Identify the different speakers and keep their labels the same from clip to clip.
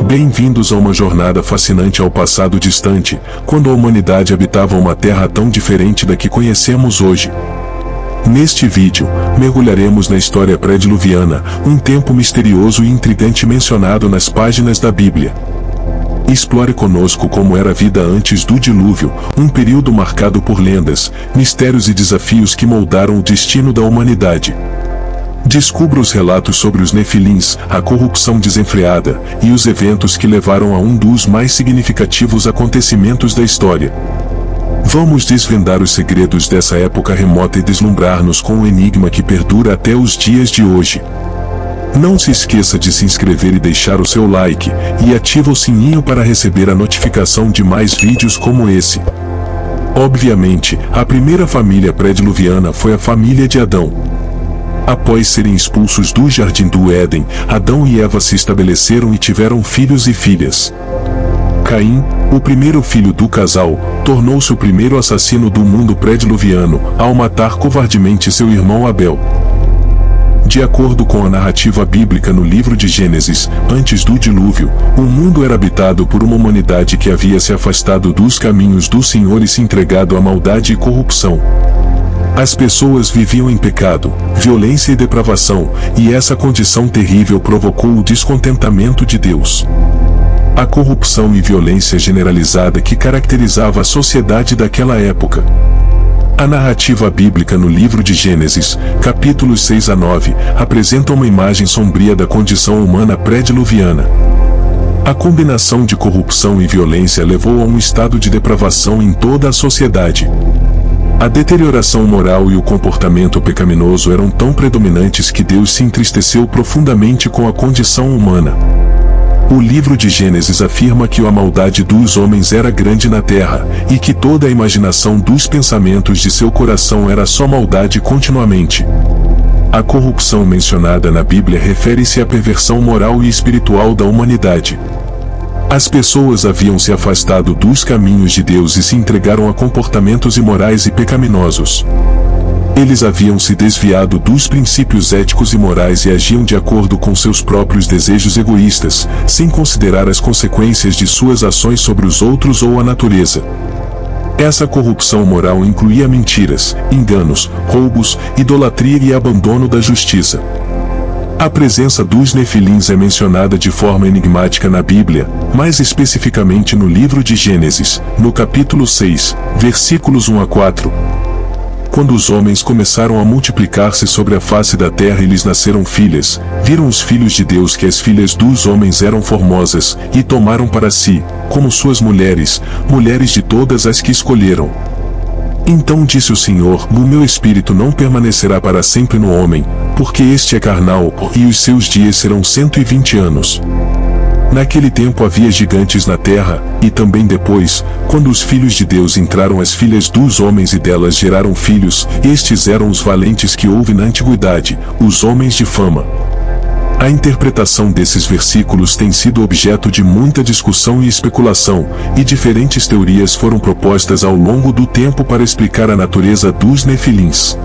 Speaker 1: Bem-vindos a uma jornada fascinante ao passado distante, quando a humanidade habitava uma terra tão diferente da que conhecemos hoje. Neste vídeo, mergulharemos na história pré-diluviana, um tempo misterioso e intrigante mencionado nas páginas da Bíblia. Explore conosco como era a vida antes do dilúvio, um período marcado por lendas, mistérios e desafios que moldaram o destino da humanidade. Descubra os relatos sobre os Nefilins, a corrupção desenfreada, e os eventos que levaram a um dos mais significativos acontecimentos da história. Vamos desvendar os segredos dessa época remota e deslumbrar-nos com o enigma que perdura até os dias de hoje. Não se esqueça de se inscrever e deixar o seu like, e ativa o sininho para receber a notificação de mais vídeos como esse. Obviamente, a primeira família pré-diluviana foi a família de Adão. Após serem expulsos do Jardim do Éden, Adão e Eva se estabeleceram e tiveram filhos e filhas. Caim, o primeiro filho do casal, tornou-se o primeiro assassino do mundo pré-diluviano, ao matar covardemente seu irmão Abel. De acordo com a narrativa bíblica no livro de Gênesis, antes do dilúvio, o mundo era habitado por uma humanidade que havia se afastado dos caminhos do Senhor e se entregado à maldade e corrupção. As pessoas viviam em pecado, violência e depravação, e essa condição terrível provocou o descontentamento de Deus. A corrupção e violência generalizada que caracterizava a sociedade daquela época. A narrativa bíblica no livro de Gênesis, capítulos 6 a 9, apresenta uma imagem sombria da condição humana pré-diluviana. A combinação de corrupção e violência levou a um estado de depravação em toda a sociedade. A deterioração moral e o comportamento pecaminoso eram tão predominantes que Deus se entristeceu profundamente com a condição humana. O livro de Gênesis afirma que a maldade dos homens era grande na terra, e que toda a imaginação dos pensamentos de seu coração era só maldade continuamente. A corrupção mencionada na Bíblia refere-se à perversão moral e espiritual da humanidade. As pessoas haviam se afastado dos caminhos de Deus e se entregaram a comportamentos imorais e pecaminosos. Eles haviam se desviado dos princípios éticos e morais e agiam de acordo com seus próprios desejos egoístas, sem considerar as consequências de suas ações sobre os outros ou a natureza. Essa corrupção moral incluía mentiras, enganos, roubos, idolatria e abandono da justiça. A presença dos Nefilins é mencionada de forma enigmática na Bíblia, mais especificamente no livro de Gênesis, no capítulo 6, versículos 1 a 4. Quando os homens começaram a multiplicar-se sobre a face da terra e lhes nasceram filhas, viram os filhos de Deus que as filhas dos homens eram formosas, e tomaram para si, como suas mulheres, mulheres de todas as que escolheram. Então disse o Senhor: o meu espírito não permanecerá para sempre no homem, porque este é carnal, e os seus dias serão 120 anos. Naquele tempo havia gigantes na terra, e também depois, quando os filhos de Deus entraram as filhas dos homens e delas geraram filhos, estes eram os valentes que houve na antiguidade, os homens de fama. A interpretação desses versículos tem sido objeto de muita discussão e especulação, e diferentes teorias foram propostas ao longo do tempo para explicar a natureza dos Nefilins.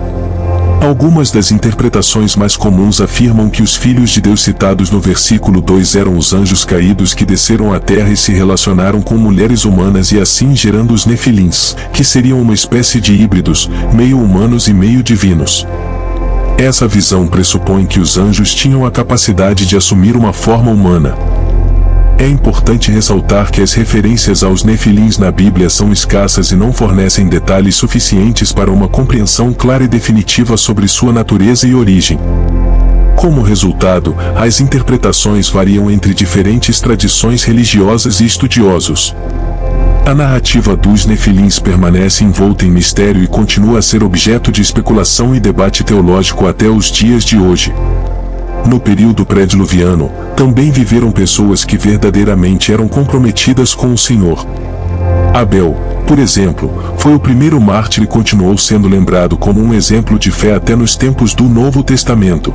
Speaker 1: Algumas das interpretações mais comuns afirmam que os filhos de Deus citados no versículo 2 eram os anjos caídos que desceram à terra e se relacionaram com mulheres humanas e assim gerando os Nefilins, que seriam uma espécie de híbridos, meio humanos e meio divinos. Essa visão pressupõe que os anjos tinham a capacidade de assumir uma forma humana. É importante ressaltar que as referências aos Nefilins na Bíblia são escassas e não fornecem detalhes suficientes para uma compreensão clara e definitiva sobre sua natureza e origem. Como resultado, as interpretações variam entre diferentes tradições religiosas e estudiosos. A narrativa dos Nefilins permanece envolta em mistério e continua a ser objeto de especulação e debate teológico até os dias de hoje. No período pré-diluviano, também viveram pessoas que verdadeiramente eram comprometidas com o Senhor. Abel, por exemplo, foi o primeiro mártir e continuou sendo lembrado como um exemplo de fé até nos tempos do Novo Testamento.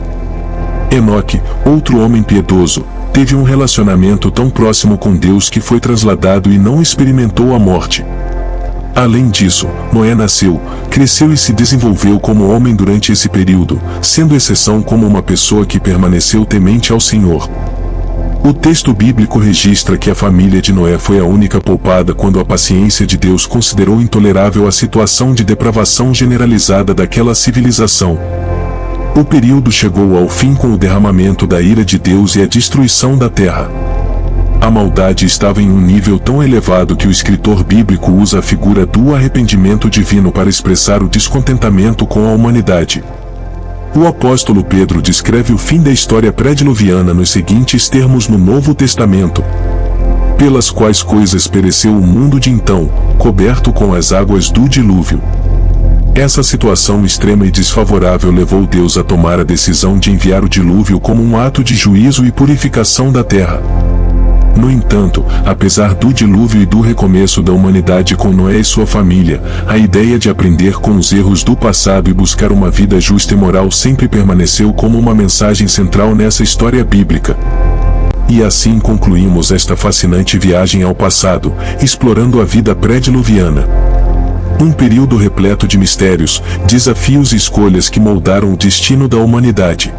Speaker 1: Enoque, outro homem piedoso, teve um relacionamento tão próximo com Deus que foi trasladado e não experimentou a morte. Além disso, Noé nasceu, cresceu e se desenvolveu como homem durante esse período, sendo exceção como uma pessoa que permaneceu temente ao Senhor. O texto bíblico registra que a família de Noé foi a única poupada quando a paciência de Deus considerou intolerável a situação de depravação generalizada daquela civilização. O período chegou ao fim com o derramamento da ira de Deus e a destruição da terra. A maldade estava em um nível tão elevado que o escritor bíblico usa a figura do arrependimento divino para expressar o descontentamento com a humanidade. O apóstolo Pedro descreve o fim da história pré-diluviana nos seguintes termos no Novo Testamento: pelas quais coisas pereceu o mundo de então, coberto com as águas do dilúvio. Essa situação extrema e desfavorável levou Deus a tomar a decisão de enviar o dilúvio como um ato de juízo e purificação da terra. No entanto, apesar do dilúvio e do recomeço da humanidade com Noé e sua família, a ideia de aprender com os erros do passado e buscar uma vida justa e moral sempre permaneceu como uma mensagem central nessa história bíblica. E assim concluímos esta fascinante viagem ao passado, explorando a vida pré-diluviana. Um período repleto de mistérios, desafios e escolhas que moldaram o destino da humanidade.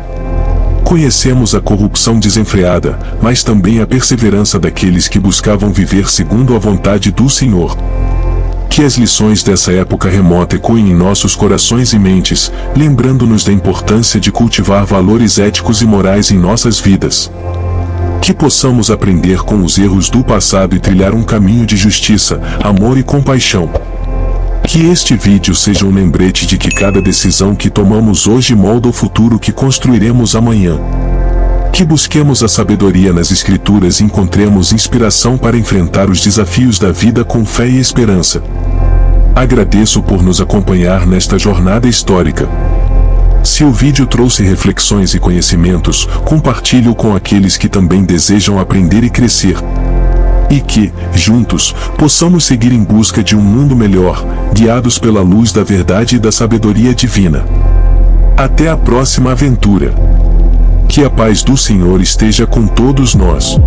Speaker 1: Conhecemos a corrupção desenfreada, mas também a perseverança daqueles que buscavam viver segundo a vontade do Senhor. Que as lições dessa época remota ecoem em nossos corações e mentes, lembrando-nos da importância de cultivar valores éticos e morais em nossas vidas. Que possamos aprender com os erros do passado e trilhar um caminho de justiça, amor e compaixão. Que este vídeo seja um lembrete de que cada decisão que tomamos hoje molda o futuro que construiremos amanhã. Que busquemos a sabedoria nas Escrituras e encontremos inspiração para enfrentar os desafios da vida com fé e esperança. Agradeço por nos acompanhar nesta jornada histórica. Se o vídeo trouxe reflexões e conhecimentos, compartilhe-o com aqueles que também desejam aprender e crescer. E que, juntos, possamos seguir em busca de um mundo melhor, guiados pela luz da verdade e da sabedoria divina. Até a próxima aventura. Que a paz do Senhor esteja com todos nós.